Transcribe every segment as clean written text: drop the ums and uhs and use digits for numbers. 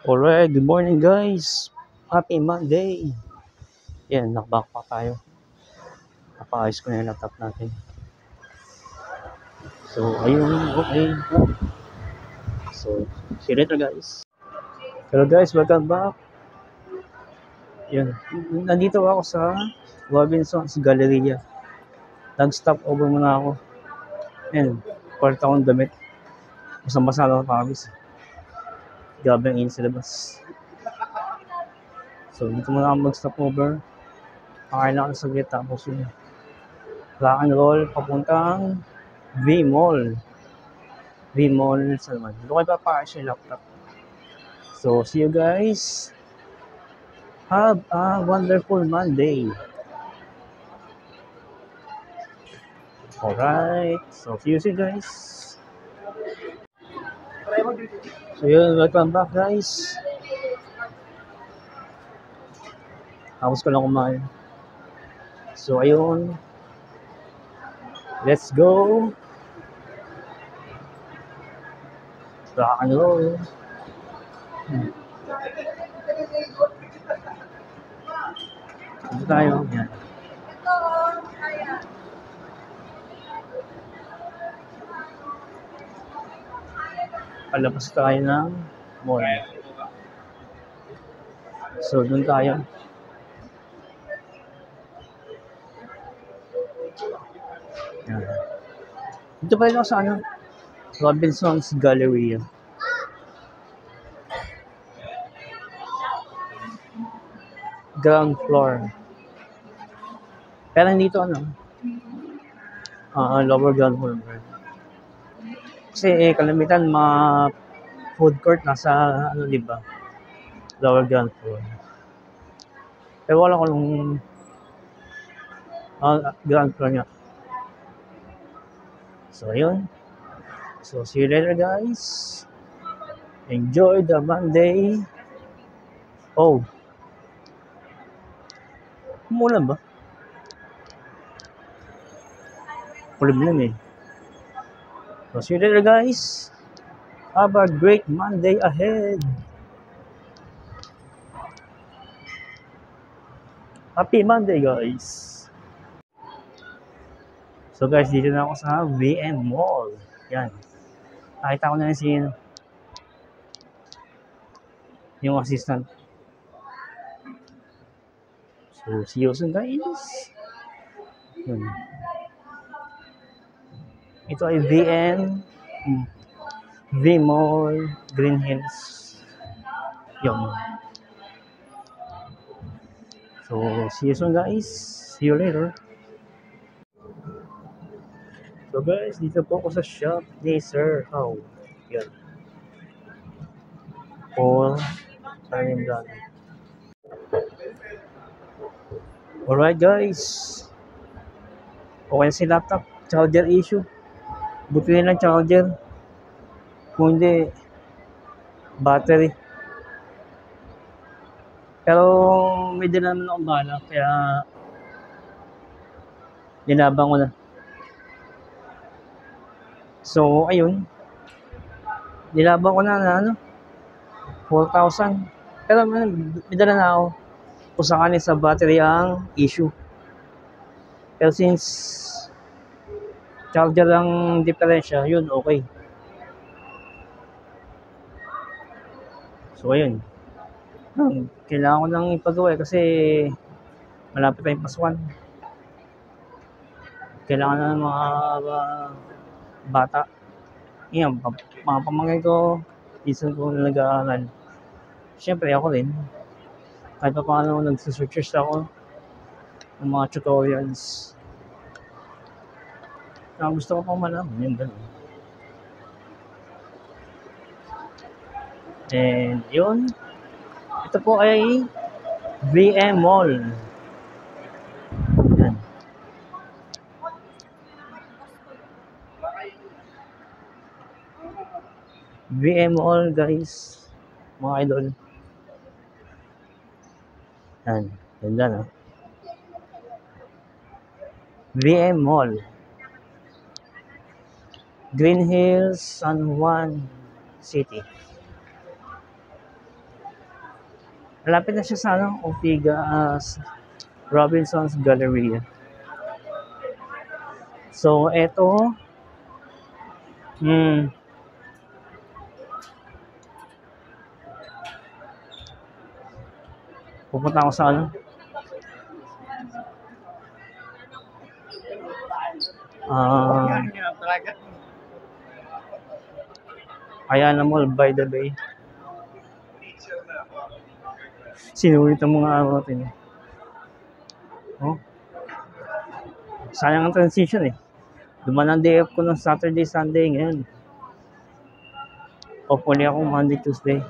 Alright, good morning guys. Happy Monday. Yan, nakabak pa tayo. Napaayos ko na yung laptop natin. So, ayun, okay. So, see you later guys. Hello guys, welcome back. Yan, nandito ako sa Robinson's Galleria. Nag-stop over muna ako. Yan, part akong damit. Masang-basa lang ako pawis. Grabe ang init sa labas. So, dito muna ako mag-stop over. Pakain lang ako saglit tapos yun. Rock and roll papuntang V-Mall. V-Mall sa naman. Doon kayo papaayos yung laptop. So, see you guys. Have a wonderful Monday. Alright. So, see you soon guys. So, yun. Welcome back guys. Tapos ko lang kumain. So, ayun. Let's go. Rock and roll. Dito tayo. Yan. Palabas tayo ng mall. So, dun tayo. Yan. Dito pa rin ako sa ano? Robinson's Galleria. Ground floor. Pero dito ano? Lower ground floor. Kasi kalamitan mga food court nasa ano, di ba? Lower ground floor. Pero wala ko nung ground floor niya. So, ayun. So, see you later, guys. Enjoy the Monday. Oh. Umulan ba? Ulan eh. So, see you later, guys. Have a great Monday ahead. Happy Monday, guys. So, guys, dito na ako sa VM Mall. Yan. Nakita ko na yung assistant. So, see you soon, guys. Yan. Ito ay V-Mall, Green Hills. Yun. So, see you soon, guys. See you later. So, guys, dito po ako sa shop ni Sir How. Yan. Paul Sarimdan. Alright, guys. Okay na si laptop. Charger issue. Buti lang charger. Kung hindi, battery. Pero may din naman akong bala. Kaya linabang ko na. So, ayun. Nilabang ko na ano, 4,000. Pero may dala na ako kung saan sa battery ang issue. Pero since charger ang diferensya, yun, okay. So, ayun. Kailangan ko nang ipagawa kasi malapit tayong pasukan. Kailangan na ng mga bata. Yan, mga pamangkin ko, minsan ko nag-aaral. Siyempre ako rin. Kahit pa paano nagsusearch ako ng mga tutorials. Gusto ko pang malaman yung gano'n. And yun, ito po ay VM Mall. Yan. VM Mall, guys. Mga idol. Yan. Ganda na. VM Mall. Green Hills, San Juan City. Malapit na siya sa Ortigas Robinson's Galleria. So, eto, pupunta ako sa Ayala Mall by the Bay. Sinulit ang mga araw natin. Oh. Sayang ang transition eh. Duman ang day off ko ng Saturday, Sunday ngayon. Hopefully ako Monday, Tuesday.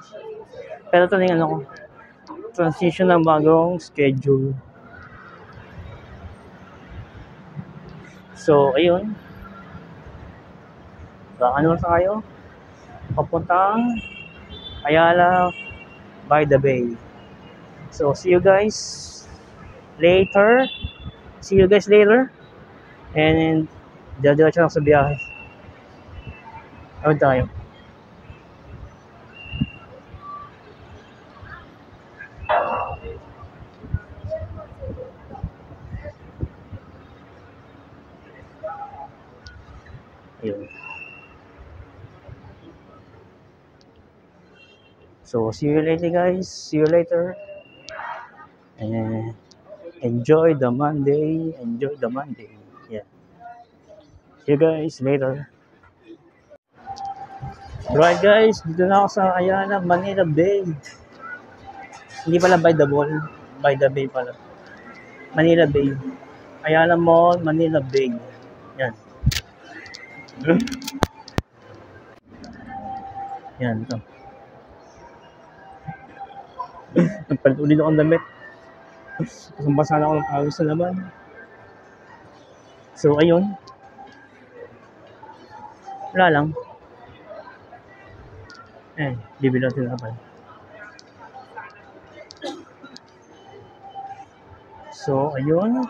Pero ito na yung ko. Transition ng bagong schedule. So, ayun. Ano tayo? Papuntang Ayala by the Bay. So, see you guys later. And diretso lang sa biyahe. Ano tayo? Ayun. So, see you later guys. See you later. And enjoy the Monday. Yeah. See you guys later. Alright guys, dito na ako sa Ayala, Manila Bay. Hindi pala by the Mall, by the Bay pala. Manila Bay. Ayala Mall, Manila Bay. Yan. Yan, ito. Nagpalit ulit akong damit. Basa na ako ng awis na naman. So, ayun. Wala lang. Bibili natin na pa. So, ayun.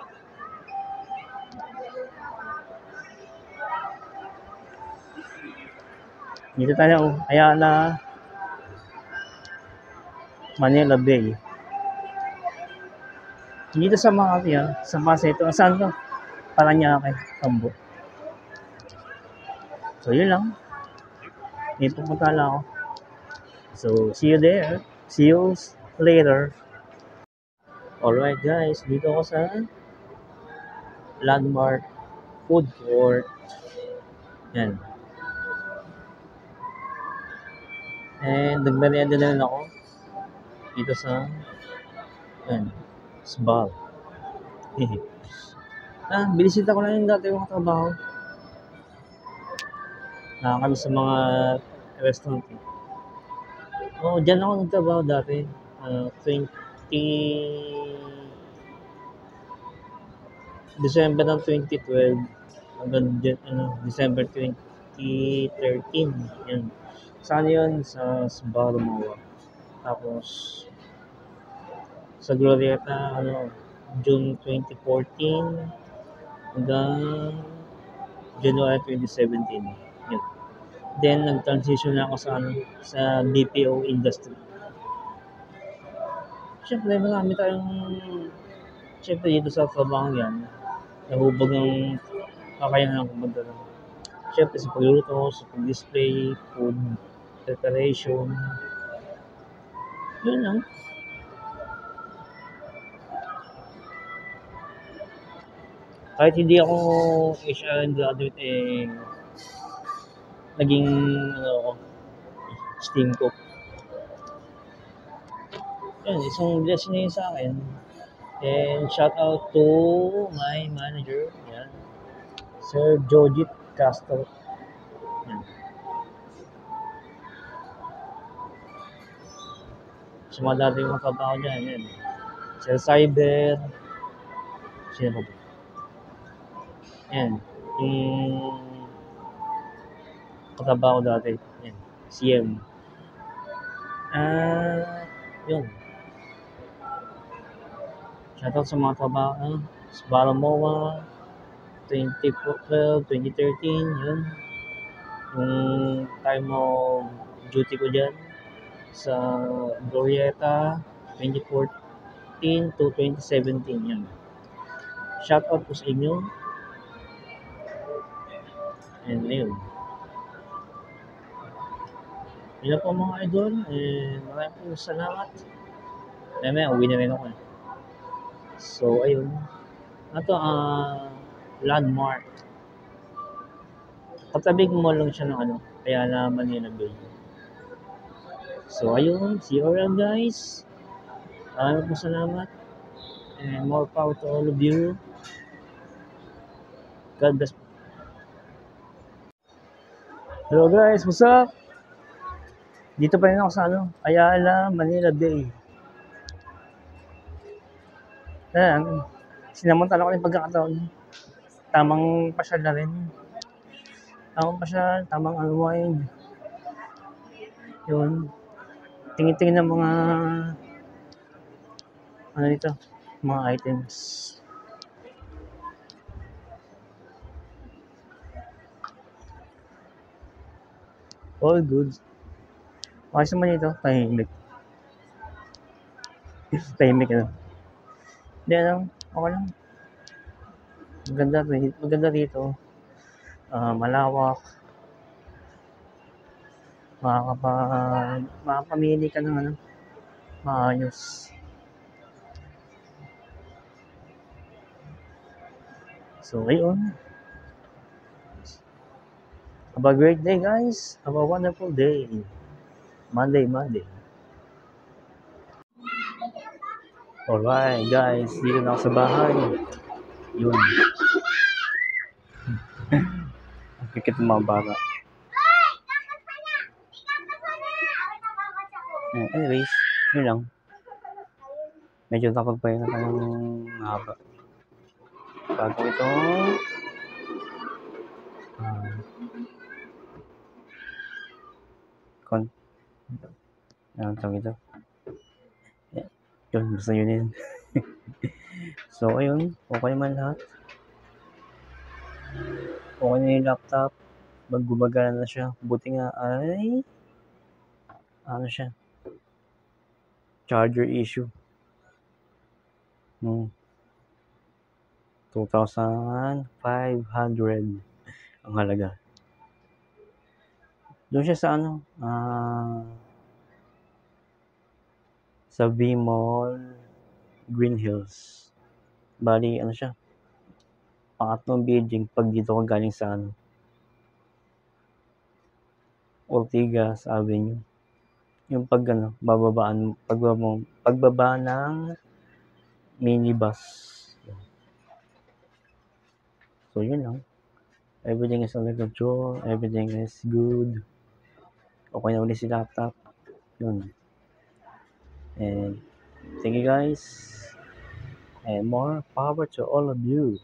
Dito tayo, Ayala, Manila Bay. Dito sa Makati, sa Pasay ito. Saan to? Paranaque, Cambo. So, yun lang. May pupunta lang ako. So, see you there. See you later. Alright guys, dito ako sa Landmark Food Court. Yan. And nagmerienda na rin ako dito sa Sbal. Binisita ko lang yung dati yung trabaho. Nakakami sa mga restaurant. Dyan ako nagtrabaho dati. 20 December ng 2012 hanggang December 2013. Yan. Saan yun? Sa Sbal, Moa. Tapos sa Glorieta, June 2014 hanggang January 2017. Yun. Then nag-transition na ako sa BPO industry. Siyempre, marami tayong dito sa trabaho yan. Nahubog ng kakayanan ng kumbaga. Siyempre, sa pagluluto, sa pag-display, food preparation. Yun lang. Kahit hindi ako HR graduate, naging steam cook. Yan, isang blessing na yun sa akin. And shout out to my manager, yan, Sir Jojit Castro. Yan. Sa mga dati yung katrabaho dyan, yan. Sir Cyber, sino ba? Yan, yung katrabaho dati, yan, CM. Yun. Shoutout sa mga trabaho, sa Baramoa, 2012, 2013, yun. Yung time of duty ko dyan, sa Glorieta, 2014 to 2017 yan. Shout out po sa inyo. And ayun. Yun na po mga idol. And maraming po salamat. Mamaya, uwi na rin ako. So, ayun. Ito, landmark. Katabing mo lang siya ng kaya na Manila Bay. So, ayun. See you around, guys. Maraming po salamat. And more power to all of you. God bless. Hello guys, what's up? Dito pa rin ako sa Ayala, Manila Bay. Ayan, sinamantala ko yung pagkakataon. Tamang pasyal na rin. Tamang pasyal, tamang unwind. Yun. Tingin-tingin ng mga dito, mga items. All good. Ayos naman ito, tahimik. Tahimik Hindi okay lang. Maganda dito. Malawak. Makakapamili ka ng maayos. So, ayun. Have a great day, guys. Have a wonderful day. Monday. Alright, guys. Dito na ako sa bahay. Yun. Ang kikit ng mga bata. Anyways, yun lang. Medyo nakapagpahinga ka ng haba. Bago itong anong tawag ito? Yun, basta yun. So, ayun. Okay man lahat. Okay na yung laptop. Gumagana na siya. Buti nga ay siya? Charger issue. 2,500 ang halaga. Doon siya sa sa V-Mall Green Hills. Bali, siya? Pangatlong building pag dito ka galing sa Ortigas Avenue. Yung pagbaba ng minibus. So, yun lang. Everything is under control. Everything is good. Okay na ulit si laptop. Yun. And thank you guys. And more power to all of you.